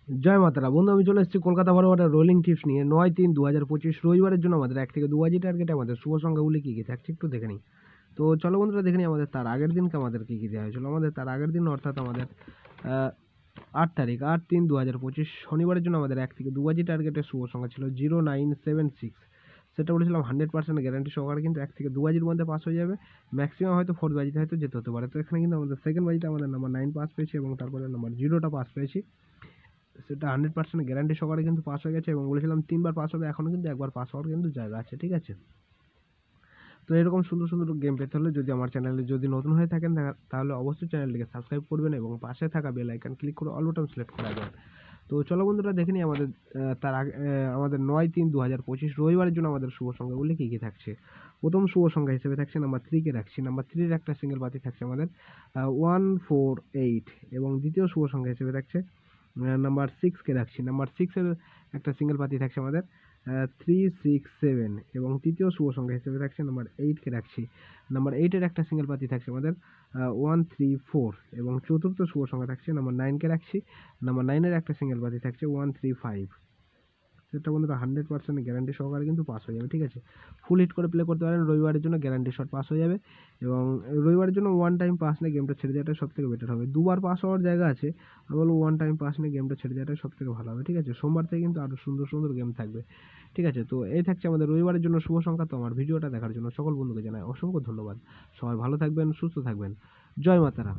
জয় মাতারা বন্ধু, আমি চলে এসেছি কলকাতা বড়বাজার রোলিং টিপস নিয়ে 9/3/2025 রবিবারের জন্য আমাদের 1 থেকে 2 বাজি টার্গেটে আমাদের শুভ সংখ্যাগুলি কী কী থাকছে একটু দেখে নিই। তো চলো বন্ধুরা দেখে নিই আমাদের তার আগের দিনকে আমাদের কী কী দেওয়া হয়েছিল। আমাদের তার আগের দিন অর্থাৎ আমাদের 8 তারিখ 8/3/2025 শনিবারের জন্য আমাদের 1 থেকে 2 বাজি টার্গেটের শুভ সংখ্যা ছিল 0976। সেটা বলেছিলাম 100% গ্যারান্টি সহকারে কিন্তু 1 থেকে 2 বাজির মধ্যে পাস হয়ে যাবে। ম্যাক্সিমাম হয়তো 4 বাজিতে হয়তো যেতে হতে পারে। তো এখানে কিন্তু আমাদের সেকেন্ড বাজিতে আমাদের নাম্বার 9 পাস পেয়েছি এবং তারপরে নাম্বার 0টা পাস পেয়েছি। সেটা 100% গ্যারান্টি সহকারে কিন্তু পাস হয়ে গেছে এবং বলেছিলাম 3বার পাস হবে, এখনও কিন্তু একবার পাস হওয়ার কিন্তু জায়গা আছে, ঠিক আছে। তো এরকম সুন্দর সুন্দর গেম পেতে হলে যদি আমার চ্যানেলে যদি নতুন হয়ে থাকেন তাহলে অবশ্যই চ্যানেলটিকে সাবস্ক্রাইব করবেন এবং পাশে থাকা বেল আইকন ক্লিক করে অল বাটন সিলেক্ট করে দেবেন। তো চলো বন্ধুরা দেখে নিই আমাদের তার আগে আমাদের 9/3/2025 রবিবারের জন্য আমাদের শুভ সংখ্যাগুলি কী কী থাকছে। প্রথম শুভ সংখ্যা হিসেবে থাকছে নাম্বার 3কে রাখছি। নাম্বার 3-র একটা সিঙ্গেল পাতি থাকছে আমাদের 148 এবং দ্বিতীয় শুভ সংখ্যা হিসেবে থাকছে নাম্বার 6কে রাখছি। নাম্বার 6-এর একটা সিঙ্গেল পাতি থাকছে আমাদের 367 এবং তৃতীয় শুভ সংখ্যা হিসেবে থাকছে নাম্বার 8কে রাখছি। নাম্বার 8-এর একটা সিঙ্গেল পাতি থাকছে আমাদের 134 এবং চতুর্থ শুভ সংখ্যা থাকছে নাম্বার 9কে রাখছি। নাম্বার 9-এর একটা সিঙ্গেল পাতি থাকছে 135। সেটা বন্ধুরা 100% গ্যারান্টি সহকারে কিন্তু পাস হয়ে যাবে, ঠিক আছে। ফুল হিট করে প্লে করতে পারেন, রবিবারের জন্য গ্যারান্টি শট পাস হয়ে যাবে এবং রবিবারের জন্য ওয়ান টাইম পাস নিয়ে গেমটা ছেড়ে দেওয়াটা সবথেকে বেটার হবে। দুবার পাস হওয়ার জায়গা আছে, আমি বলবো ওয়ান টাইম পাস নিয়ে গেমটা ছেড়ে দেওয়াটা সবথেকে ভালো হবে, ঠিক আছে। সোমবার থেকে কিন্তু আরও সুন্দর সুন্দর গেম থাকবে, ঠিক আছে। তো এই থাকছে আমাদের রবিবারের জন্য শুভ সংখ্যা। তো আমার ভিডিওটা দেখার জন্য সকল বন্ধুকে জানাই অসংখ্য ধন্যবাদ। সবাই ভালো থাকবেন, সুস্থ থাকবেন। জয় মাতারা।